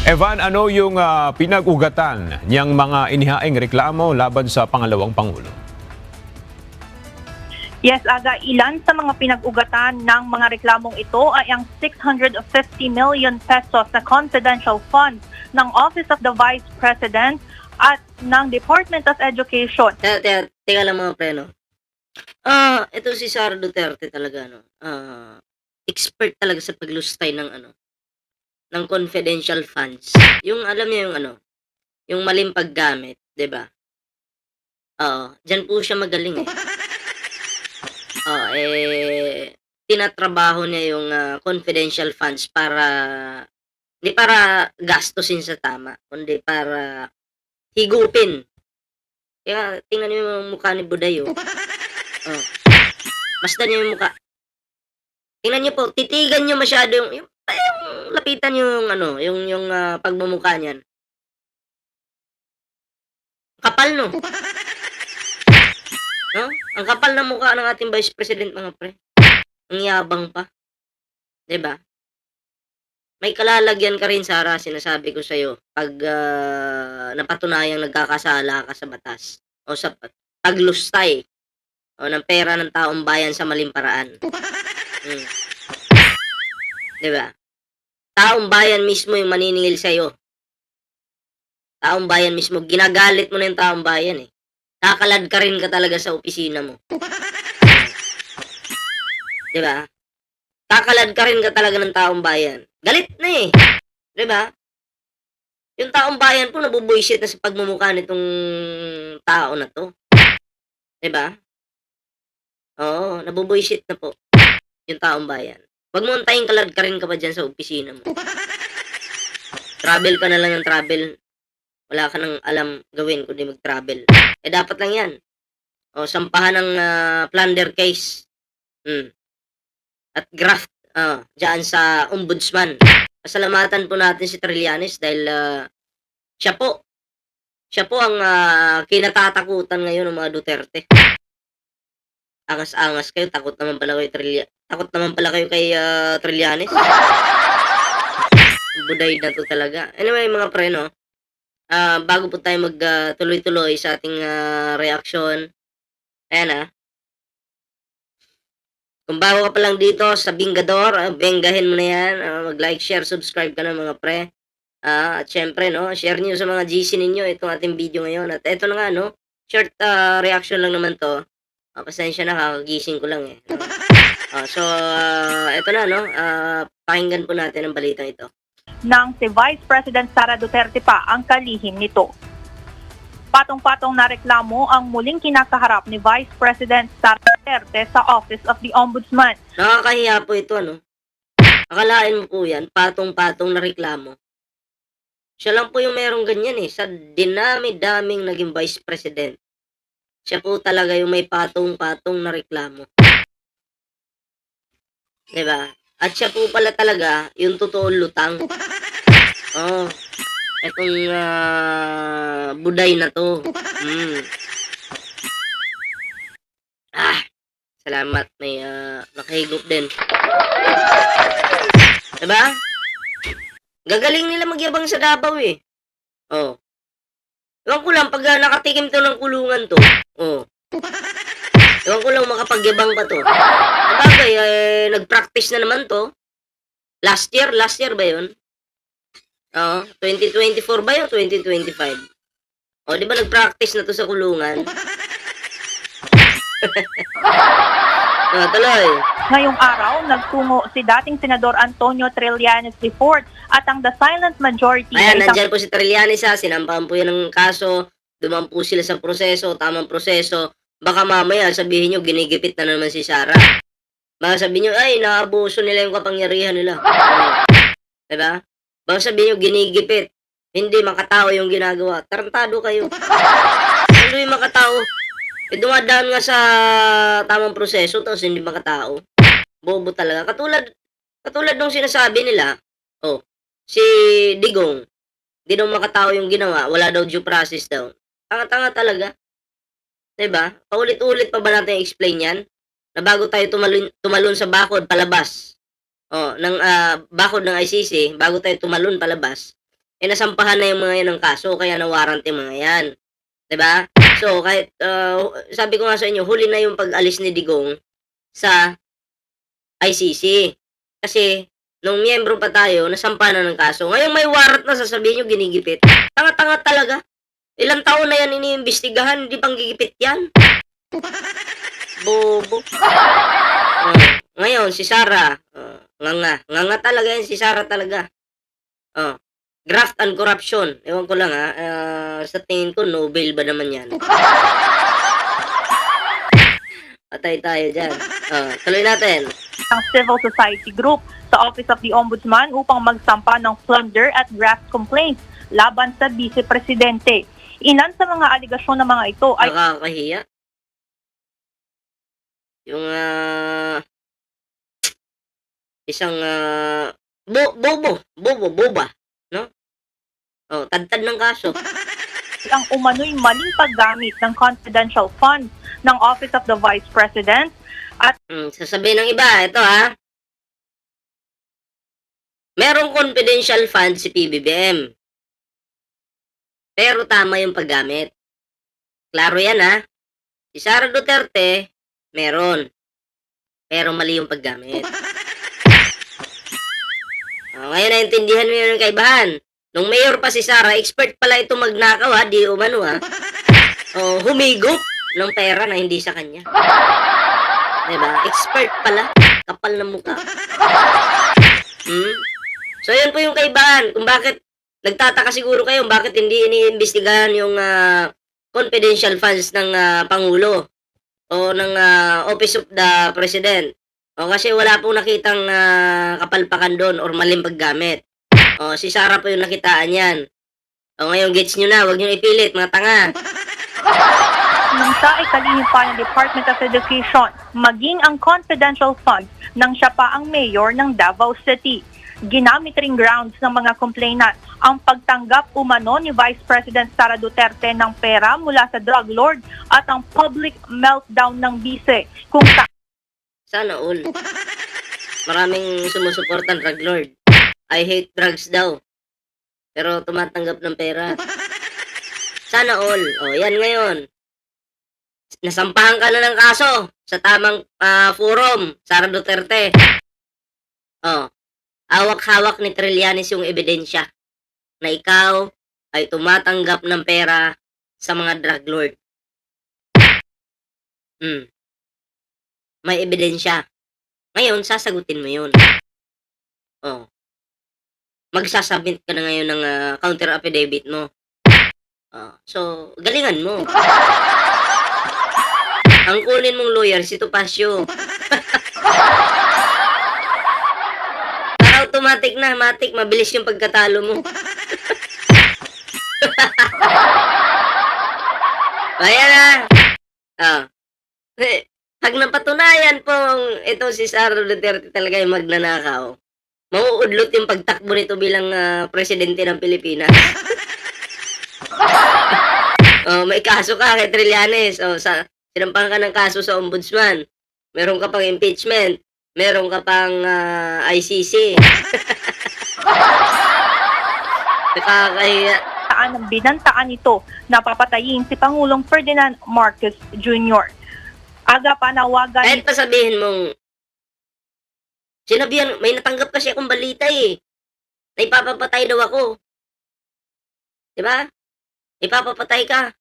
Evan, ano yung pinag-ugatan niyang mga inihaing reklamo laban sa pangalawang Pangulo? Yes, Aga, ilan sa mga pinag-ugatan ng mga reklamong ito ay ang 650 million pesos na confidential funds ng Office of the Vice President at ng Department of Education. Teka lang mga pre, no? Ito si Sara Duterte talaga, no? Expert talaga sa paglustay ng confidential funds. Yung alam niyo yung yung maling paggamit, 'di ba? Diyan po siya magaling eh. Tinatrabaho niya yung confidential funds para hindi para gastusin sa tama, kundi para higupin. Kaya tingnan niyo yung mukha ni Buday, oh. Masdan niyo yung mukha. Tingnan niyo po, titigan niyo masyado yung lapitan niyo yung yung pagmumukha niyan. Kapal, no? No? Ang kapal ng mukha ng ating Vice President, mga pre. Ang yabang pa. 'Di ba? May kalalagyan ka rin, Sara, sinasabi ko sa'yo, pag napatunayang nagkakasala ka sa batas o sa paglustay o ng pera ng taong bayan sa maling paraan. 'Di ba? Taong bayan mismo yung maniningil sa'yo. Taong bayan mismo, ginagalit mo na yung taong bayan eh. Kakalad ka rin ka talaga sa opisina mo. 'Di ba? Kakalad ka rin ka talaga ng taong bayan. Galit na eh. 'Di ba? Yung taong bayan po nabubuisit na sa pagmumukha nitong tao na 'to. 'Di ba? Oo, nabubuisit na po yung taong bayan. Wag mo antayin kalad ka rin ka pa dyan sa opisina mo. Travel ka na lang ng travel. Wala ka nang alam gawin kundi mag-travel. Dapat lang yan. Sampahan ng plunder case. At graft dyan sa ombudsman. Pasalamatan po natin si Trillanes dahil siya po ang kinatatakutan ngayon ng mga Duterte. Angas-angas kayo, takot naman pala kayo kay Trillanes. Buday na to talaga. Anyway, mga pre, no? Bago po tayo tuloy-tuloy sa ating reaction, ayan kung bago ka pa lang dito sa Bingador, benggahin mo na yan, mag-like, share, subscribe ka na mga pre. At syempre, no, share niyo sa mga GC ninyo itong ating video ngayon. At eto na nga, no, short reaction lang naman to. Pasensya na, kakagising ko lang eh. So, eto na, no, pakinggan po natin ang balitang ito. Nang si Vice President Sara Duterte pa ang kalihim nito. Patong-patong na reklamo ang muling kinakaharap ni Vice President Sara Duterte sa Office of the Ombudsman. Nakakahiya po ito, Akalain mo po yan, patong-patong na reklamo. Siya lang po yung merong ganyan eh, sa dinami-daming naging Vice President. Siya po talaga yung may patong-patong na reklamo. Diba? At siya po pala talaga yung totoong lutang. Etong buday na to. Salamat, may nakahigop din. Diba? Gagaling nila magyabang sa Davao eh. Ewan ko lang, pag nakatikim to ng kulungan to, ewan ko lang makapagyabang pa to. Sabagay, nag-practice na naman to. Last year ba yun? 2024 ba yun? 2025? Di ba nag-practice na to sa kulungan? Tuloy. Ngayong araw, nagtungo si dating Senador Antonio Trillanes IV at ang The Silent Majority. Ayan, nandyan po si Trillanes sinampahan po yan ng kaso, dumaan po sila sa proseso, tamang proseso. Baka mamaya sabihin nyo, ginigipit na naman si Sara. Baka sabihin nyo, ay, naabuso nila yung kapangyarihan nila. Diba? Baka sabihin nyo, ginigipit. Hindi makatao yung ginagawa. Tarantado kayo. Hindi makatao. Dumadaan nga sa tamang proseso, tapos hindi makatao. Bobo talaga. Katulad nung sinasabi nila, si Digong, hindi daw makatao yung ginawa, wala daw due process daw. Tanga-tanga talaga. Diba? Paulit-ulit pa ba natin i-explain yan? Na bago tayo tumalon sa bakod palabas, ng bakod ng ICC, bago tayo tumalon palabas, nasampahan na yung mga yan ng kaso, kaya na-warrant yung mga yan. 'Di ba? So, kahit, sabi ko nga sa inyo, huli na yung pag-alis ni Digong sa ICC. Kasi, nung miyembro pa tayo, nasampahan na ng kaso. Ngayon may warrant na, sasabihin nyo ginigipit. Tanga-tanga talaga. Ilang taon na yan iniimbestigahan, hindi pang gigipit yan. Bobo. Ngayon, si Sara, nganga talaga yan, si Sara talaga. Graft and corruption. Ewan ko lang sa tingin ko, Nobel ba naman yan? Patay tayo dyan. Tuloy natin. Ang civil society group sa Office of the Ombudsman upang magsampa ng plunder at graft complaints laban sa Vice Presidente. Ilan sa mga aligasyon ng mga ito ay Nakakahiya. Yung isang boba, no? Tad-tad ng kaso. ang umano'y maling paggamit ng confidential funds ng Office of the Vice President at Sasabihin ng iba, ito merong confidential fund si PBBM. Pero tama yung paggamit. Klaro yan Si Sara Duterte, meron. Pero mali yung paggamit. Ngayon naintindihan mo yung kaibahan. Nung mayor pa si Sara, expert pala ito magnakaw di umano humigop ng pera na hindi sa kanya. Diba? Expert pala. Kapal na mukha. So yun po yung kaibahan. Kung bakit nagtataka siguro kayo bakit hindi iniimbestigahan yung confidential funds ng Pangulo o ng Office of the President. Kasi wala pong nakitang kapalpakan doon or maling paggamit. Si Sara po yung nakitaan yan. Ngayon gets nyo na, huwag nyo ipilit, mga tanga. nang siya ay kalihim pa ng Department of Education, maging ang confidential funds nang siya pa ang mayor ng Davao City. Ginamit ring grounds ng mga complainant ang pagtanggap umano ni Vice President Sara Duterte ng pera mula sa drug lord at ang public meltdown ng bise kung Sana all. Maraming sumusuportan drug lord. I hate drugs daw. Pero tumatanggap ng pera. Sana all. Yan ngayon. Nasampahan ka na ng kaso sa tamang forum, Sara Duterte. Hawak-hawak ni Trillanes yung ebidensya na ikaw ay tumatanggap ng pera sa mga drug lord. May ebidensya. Ngayon, sasagutin mo yun. Magsasubmit ka na ngayon ng counter affidavit mo. So, galingan mo. Ang kunin mong lawyer, si Topacio. Para automatic na, mabilis yung pagkatalo mo. Ayan Pag napatunayan pong ito si Sara Duterte talaga yung magnanakaw, mauudlot yung pagtakbo nito bilang presidente ng Pilipinas. May kaso ka kay Trillanes. Sinampahan ka ng kaso sa ombudsman. Meron ka pang impeachment. Meron ka pang ICC. Nakakahiya. ng binantaan ito na papatayin si Pangulong Ferdinand Marcos Jr. Aga panawagan Kahit pa sabihin mong, sinabihan, may natanggap kasi akong balita na ipapapatay daw ako. Diba? Ipapapatay ka.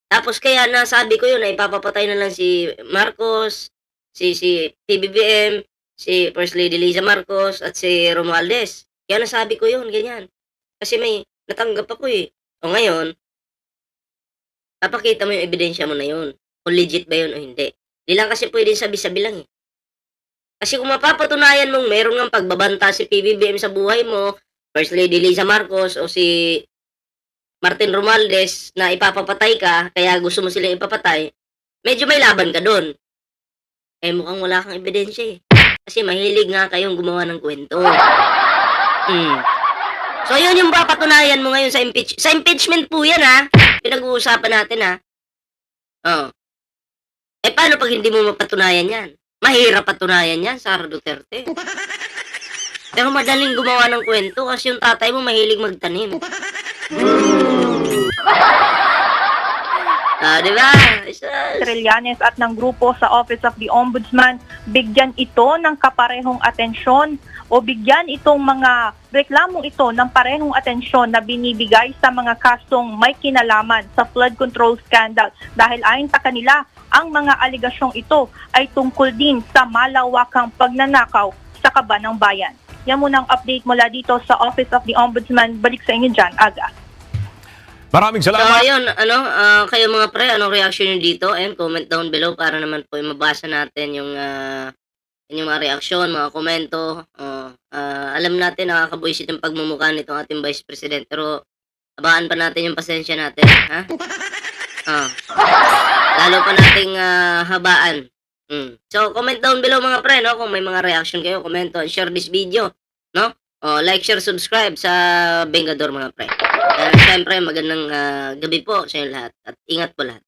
Tapos kaya nasabi ko yun na ipapapatay na lang si Marcos, si PBBM, si First Lady Liza Marcos, at si Romualdez. Kaya nasabi ko yun, ganyan. Kasi may natanggap ako O ngayon, papakita mo yung ebidensya mo na yun. Kung legit ba yun o hindi. Di lang kasi pwede sabi-sabi lang Kasi kung mapapatunayan mong meron ng pagbabanta si PBBM sa buhay mo, First Lady Liza Marcos o si Martin Romualdez na ipapapatay ka, kaya gusto mo silang ipapatay, medyo may laban ka doon. Mukhang wala kang ebidensya Kasi mahilig nga kayong gumawa ng kwento. So, yun yung papatunayan mo ngayon sa impeachment. Sa impeachment po yan Pinag-uusapan natin paano pag hindi mo mapatunayan yan? Mahirap patunayan yan, Sara Duterte. Pero madaling gumawa ng kwento kasi yung tatay mo mahilig magtanim. Di ba? Trillanes at ng grupo sa Office of the Ombudsman, bigyan ito ng kaparehong atensyon o bigyan itong mga reklamong ito ng parehong atensyon na binibigay sa mga kasong may kinalaman sa flood control scandal dahil ayon sa kanila, ang mga aligasyong ito ay tungkol din sa malawakang pagnanakaw sa kaban ng bayan. Yan muna ang update mula dito sa Office of the Ombudsman. Balik sa inyo dyan, Aga. Maraming So, salamat. ayun, kayo mga pre, anong reaction nyo dito? And comment down below para naman po mabasa natin yung mga reaksyon, mga komento. Alam natin, nakakabuisit yung pagmumukha nitong ating Vice President. Pero, abangan pa natin yung pasensya natin, ha? Lalo pa nating habaan. So, comment down below mga pre, no? Kung may mga reaction kayo, komento, and share this video, no? Like, share, subscribe sa Vengador mga pre. Siyempre, magandang gabi po sa inyo lahat. At ingat po lahat.